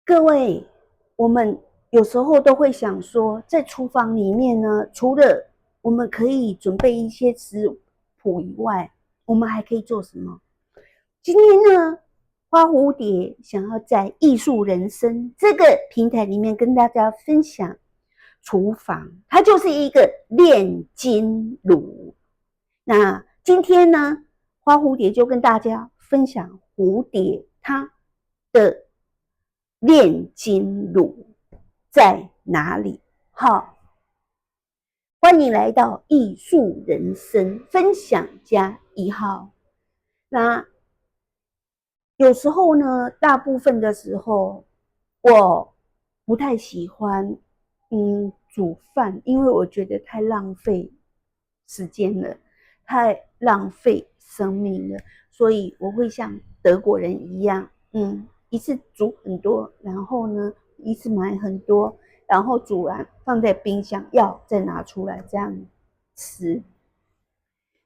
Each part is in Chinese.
各位，我们有时候都会想说，在厨房里面呢，除了我们可以准备一些食谱以外，我们还可以做什么？今天呢，花蝴蝶想要在艺术人生这个平台里面跟大家分享厨房，它就是一个炼金炉。那今天呢，花蝴蝶就跟大家分享蝴蝶它的炼金炉在哪里？好，欢迎来到艺术人生分享家1号。那有时候呢，大部分的时候，我不太喜欢煮饭，因为我觉得太浪费时间了，太浪费生命了，所以我会像德国人一样，一次煮很多，然后呢，一次买很多，然后煮完放在冰箱，要再拿出来这样吃。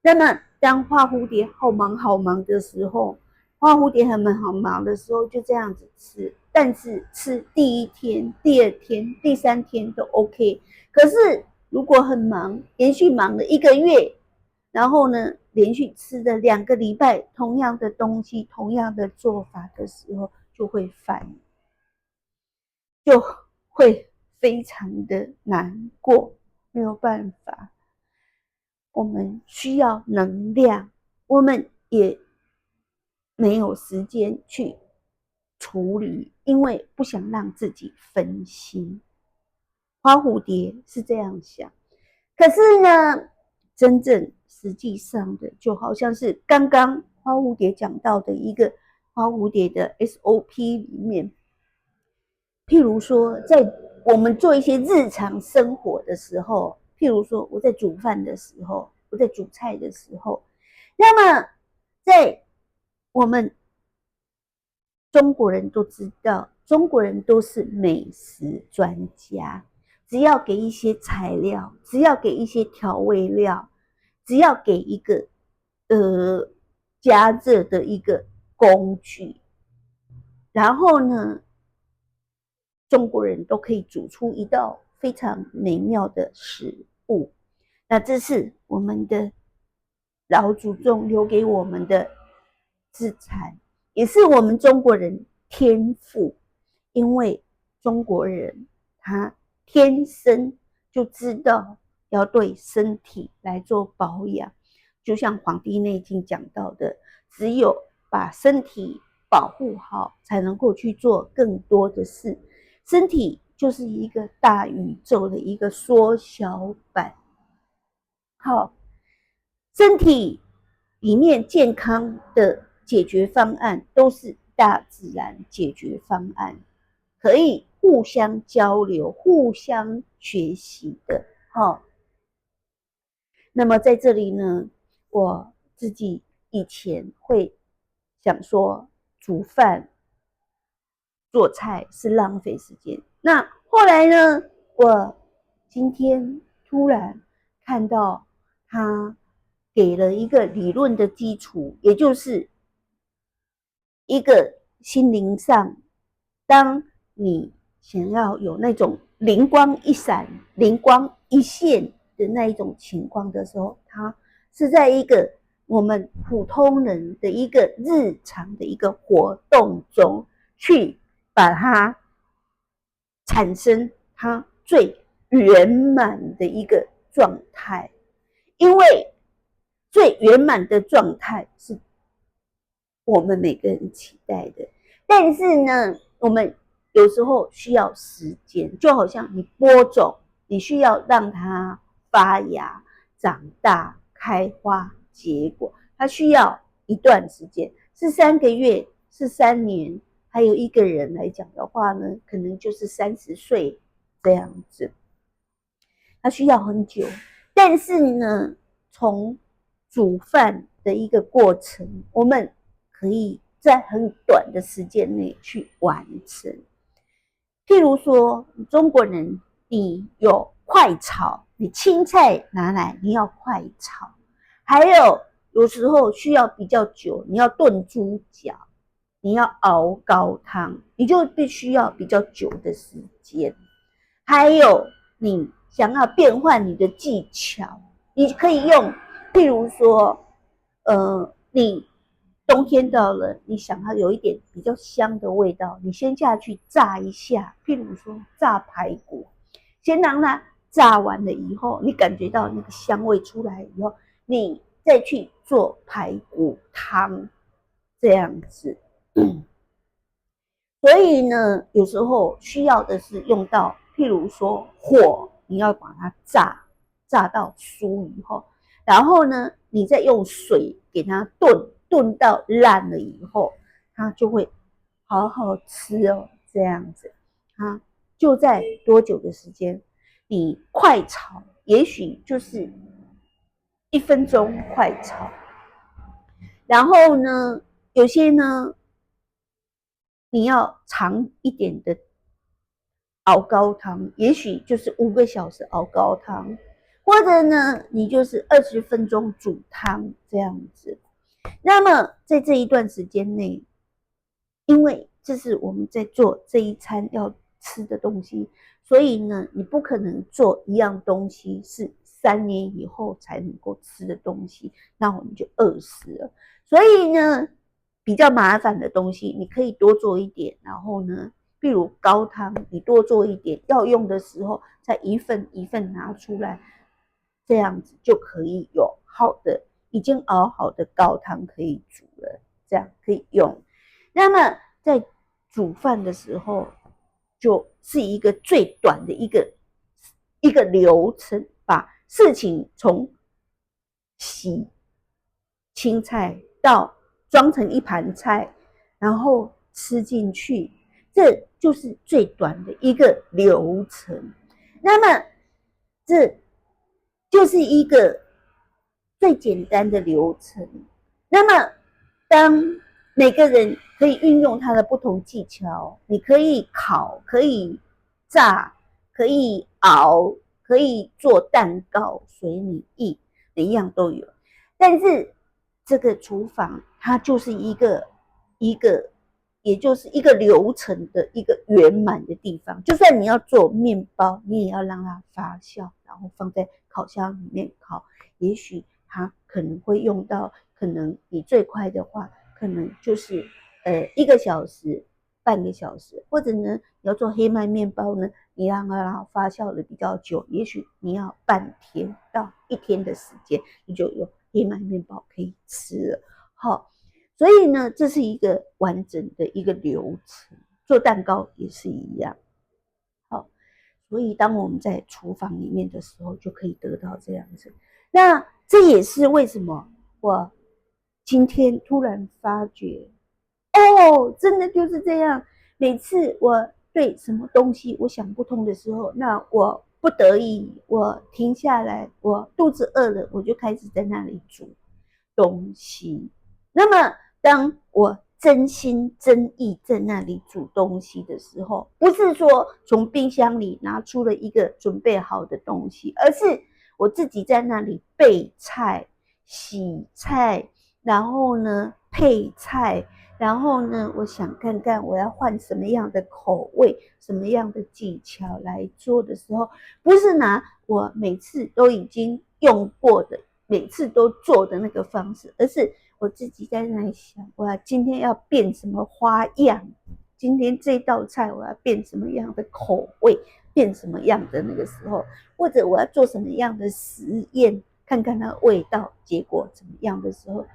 那么，当花蝴蝶好忙的时候，花蝴蝶很忙的时候就这样子吃，但是吃第1天、第2天、第3天都 OK。可是如果很忙，连续忙了1个月，然后呢，连续吃了2个礼拜同样的东西、同样的做法的时候，就会烦，就会非常的难过，没有办法。我们需要能量，我们也没有时间去处理，因为不想让自己分心。花蝴蝶是这样想，可是呢，真正实际上的就好像是刚刚花蝴蝶讲到的一个花蝴蝶的 SOP 里面，譬如说，在我们做一些日常生活的时候，譬如说我在煮饭的时候，我在煮菜的时候，那么在我们中国人都知道，中国人都是美食专家，只要给一些材料，只要给一些调味料，只要给一个加热的一个工具，然后呢，中国人都可以煮出一道非常美妙的食物。那这是我们的老祖宗留给我们的资产，也是我们中国人天赋。因为中国人他天生就知道要对身体来做保养，就像《黄帝内经》讲到的，只有把身体保护好，才能够去做更多的事。身体就是一个大宇宙的一个缩小版。好，身体里面健康的解决方案都是大自然解决方案，可以互相交流、互相学习的。那么在这里呢，我自己以前会想说，煮饭、做菜是浪费时间。那后来呢，我今天突然看到他给了一个理论的基础，也就是一个心灵上，当你想要有那种灵光一闪、灵光一现的那一种情况的时候，它是在一个我们普通人的一个日常的一个活动中去把它产生它最圆满的一个状态，因为最圆满的状态是我们每个人期待的，但是呢，我们有时候需要时间，就好像你播种，你需要让它发芽、长大、开花、结果，它需要一段时间，是3个月，是3年，还有一个人来讲的话呢，可能就是30岁这样子，它需要很久。但是呢，从煮饭的一个过程，我们可以在很短的时间内去完成。譬如说，中国人你有快炒，你青菜拿来你要快炒，还有时候需要比较久，你要炖猪脚，你要熬高汤，你就必须要比较久的时间。还有你想要变换你的技巧，你可以用，譬如说，你冬天到了，你想要有一点比较香的味道，你先下去炸一下，譬如说炸排骨，先让它炸完了以后，你感觉到那个香味出来以后，你再去做排骨汤，这样子。所以呢，有时候需要的是用到，譬如说火，你要把它炸到酥以后，然后呢，你再用水给它炖到烂了以后，它就会好好吃哦，这样子。啊，就在多久的时间？你快炒，也许就是1分钟快炒。然后呢，有些呢，你要长一点的熬高汤，也许就是5个小时熬高汤，或者呢，你就是20分钟煮汤这样子。那么在这一段时间内，因为这是我们在做这一餐要吃的东西，所以呢，你不可能做一样东西是3年以后才能够吃的东西，那我们就饿死了。所以呢，比较麻烦的东西，你可以多做一点，然后呢，譬如高汤，你多做一点，要用的时候再一份一份拿出来，这样子就可以有好的已经熬好的高汤可以煮了，这样可以用。那么在煮饭的时候，就是一个最短的一个流程，把事情从洗青菜到装成一盘菜，然后吃进去，这就是最短的一个流程。那么这就是一个最简单的流程。那么当每个人可以运用他的不同技巧，你可以烤，可以炸，可以熬，可以做蛋糕，随你意，每一样都有。但是这个厨房它就是一个，也就是一个流程的一个圆满的地方。就算你要做面包，你也要让它发酵，然后放在烤箱里面烤。也许它可能会用到，可能你最快的话，可能就是1个小时、半个小时，或者呢，你要做黑麦面包呢，你让它发酵的比较久，也许你要半天到1天的时间，你就有黑麦面包可以吃了。好，所以呢，这是一个完整的一个流程。做蛋糕也是一样。好，所以当我们在厨房里面的时候，就可以得到这样子。那这也是为什么我今天突然发觉，哦，真的就是这样。每次我对什么东西我想不通的时候，那我不得已，我停下来，我肚子饿了，我就开始在那里煮东西。那么当我真心真意在那里煮东西的时候，不是说从冰箱里拿出了一个准备好的东西，而是我自己在那里备菜、洗菜，然后呢配菜，然后呢我想看看我要换什么样的口味、什么样的技巧来做的时候，不是拿我每次都已经用过的、每次都做的那个方式，而是我自己在那里想，我今天要变什么花样，今天这道菜我要变什么样的口味，变什么样的那个时候，或者我要做什么样的实验，看看它的味道结果怎么样的时候，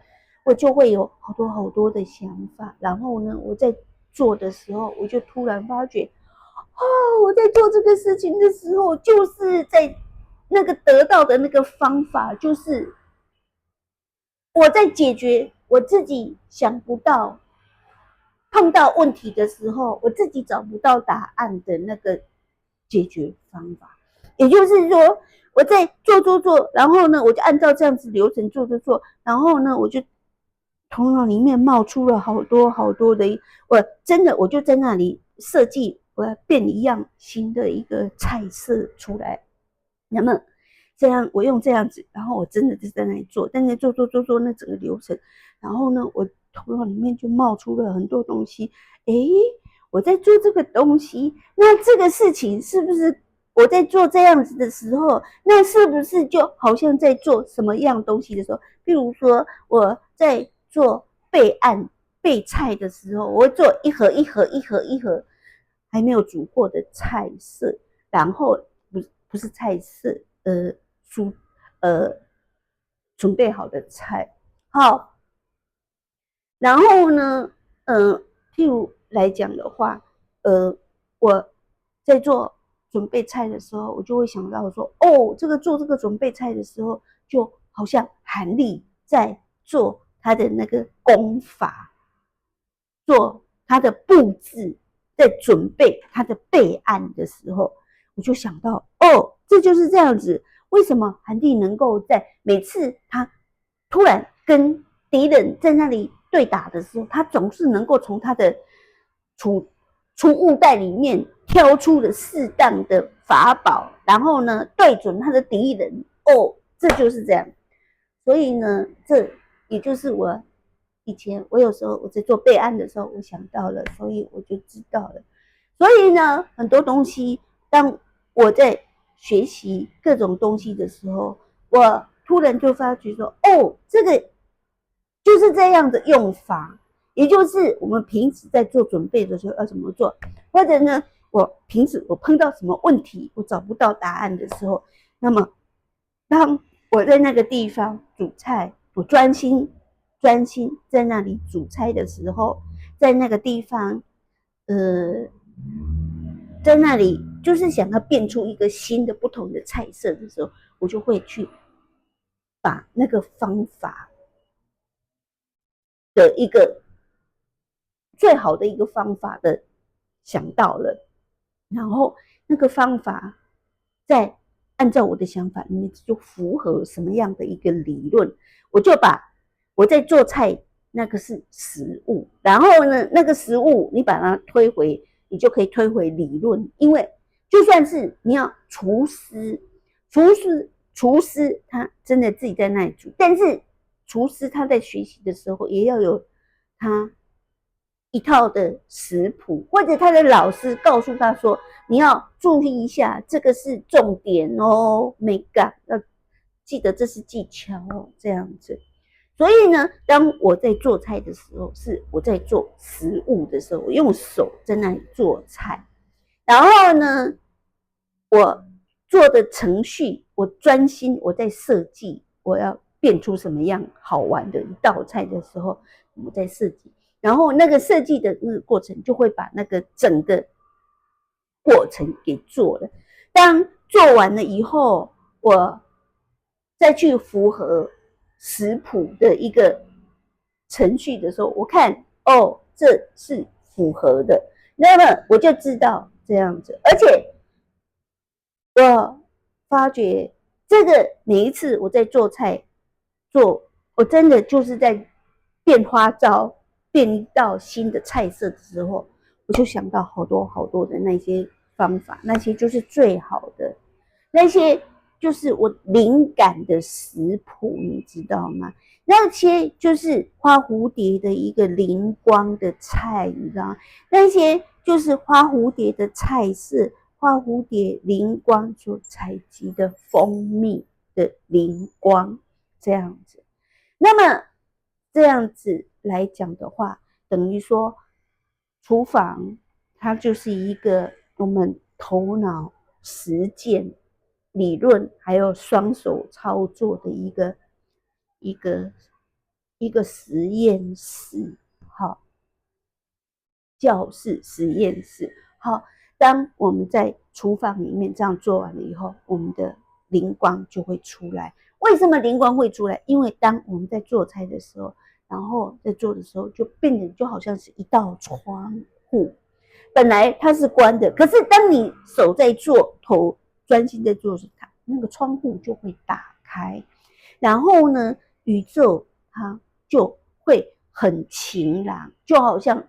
我就会有好多好多的想法。然后呢，我在做的时候，我就突然发觉，我在做这个事情的时候，就是在那个得到的那个方法，就是我在解决我自己想不到，碰到问题的时候，我自己找不到答案的那个解决方法。也就是说，我在做，然后呢，我就按照这样子流程做，然后呢，我就头脑里面冒出了好多好多的，我就在那里设计，我要变一样新的一个菜色出来。那么这样我用这样子，然后我真的就在那里做，但是做那整个流程，然后呢，我头脑里面就冒出了很多东西。诶，我在做这个东西，那这个事情是不是我在做这样子的时候，那是不是就好像在做什么样东西的时候？譬如说我在做备菜的时候，我会做一盒还没有煮过的菜色，然后不是菜色，准备好的菜，好，然后呢，譬如来讲的话，我在做准备菜的时候，我就会想到说，哦，做这个准备菜的时候，就好像韩立在做他的那个功法，做他的布置，在准备他的备案的时候，我就想到，哦，这就是这样子。为什么韩立能够在每次他突然跟敌人在那里对打的时候，他总是能够从他的储物袋里面挑出了适当的法宝，然后呢对准他的敌人。哦，这就是这样。所以呢，这也就是我以前我有时候我在做备案的时候，我想到了，所以我就知道了。所以呢，很多东西，当我在学习各种东西的时候，我突然就发觉说，哦，这个就是这样的用法，也就是我们平时在做准备的时候要怎么做，或者呢，我平时我碰到什么问题，我找不到答案的时候，那么当我在那个地方煮菜，我专心在那里煮菜的时候，在那个地方，在那里就是想要变出一个新的不同的菜色的时候，我就会去把那个方法的一个最好的一个方法的想到了，然后那个方法再按照我的想法里面就符合什么样的一个理论，我就把我在做菜那个是食物，然后呢那个食物你把它推回，你就可以推回理论，因为就算是你要厨师他真的自己在那里煮，但是厨师他在学习的时候也要有他一套的食谱，或者他的老师告诉他说，你要注意一下，这个是重点哦，美感要记得这是技巧哦，这样子。所以呢，当我在做菜的时候，是我在做食物的时候，我用手在那里做菜，然后呢，我做的程序，我专心我在设计，我要变出什么样好玩的一道菜的时候，我在设计。然后那个设计的那个过程就会把那个整个过程给做了。当做完了以后，我再去符合食谱的一个程序的时候，我看哦，这是符合的，那么我就知道这样子。而且我发觉这个每一次我在做菜我真的就是在变花招，变一道新的菜色的时候，我就想到好多好多的那些方法，那些就是最好的，那些就是我灵感的食谱，你知道吗？那些就是花蝴蝶的一个灵光的菜，你知道吗？那些就是花蝴蝶的菜色，花蝴蝶灵光所采集的蜂蜜的灵光，这样子。那么这样子来讲的话，等于说厨房它就是一个我们头脑实践理论还有双手操作的一个一个实验室，好，教室实验室，好。当我们在厨房里面这样做完了以后，我们的灵光就会出来。为什么灵光会出来？因为当我们在做菜的时候，然后在做的时候，就变得就好像是一道窗户，本来它是关的，可是当你手在做，头专心在做时，它那个窗户就会打开，然后呢，宇宙它就会很晴朗，就好像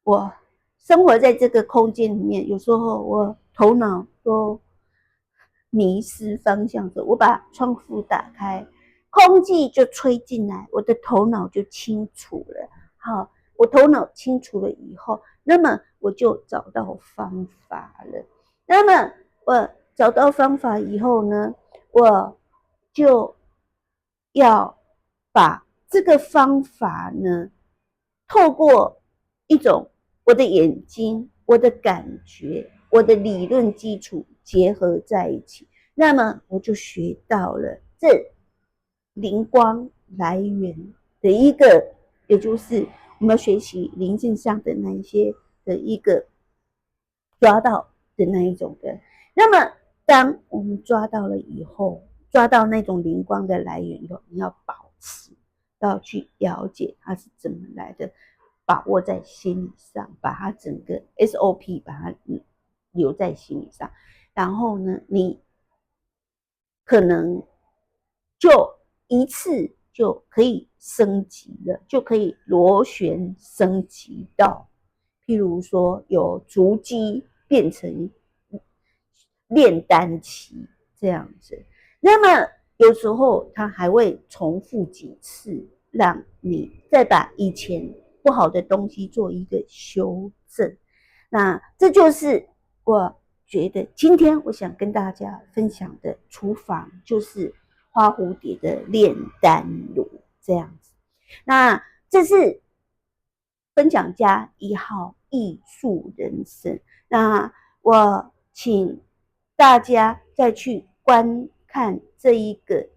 我生活在这个空间里面，有时候我头脑都迷失方向的，我把窗户打开，空气就吹进来，我的头脑就清楚了。好，我头脑清楚了以后，那么我就找到方法了。那么我找到方法以后呢，我就要把这个方法呢，透过一种我的眼睛、我的感觉、我的理论基础结合在一起，那么我就学到了这灵光来源的一个，也就是我们学习灵性上的那一些的一个抓到的那一种的。那么当我们抓到了以后，抓到那种灵光的来源以后，你要保持，要去了解它是怎么来的，把握在心理上，把它整个 SOP 把它留在心理上，然后呢，你可能就一次就可以升级了，就可以螺旋升级到，譬如说有足迹变成炼丹期这样子。那么有时候它还会重复几次，让你再把以前不好的东西做一个修正。那这就是我觉得今天我想跟大家分享的厨房，就是花蝴蝶的炼丹炉这样子。那这是分享家1号艺术人生。那我请大家再去观看这一个，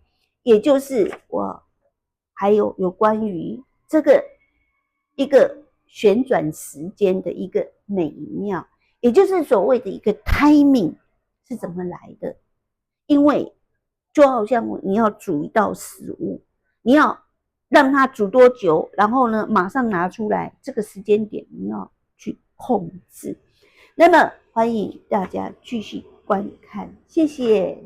也就是我还有关于这个一个旋转时间的一个美妙，也就是所谓的一个 timing 是怎么来的。因为就好像你要煮一道食物，你要让它煮多久，然后呢马上拿出来，这个时间点你要去控制。那么欢迎大家继续观看，谢谢。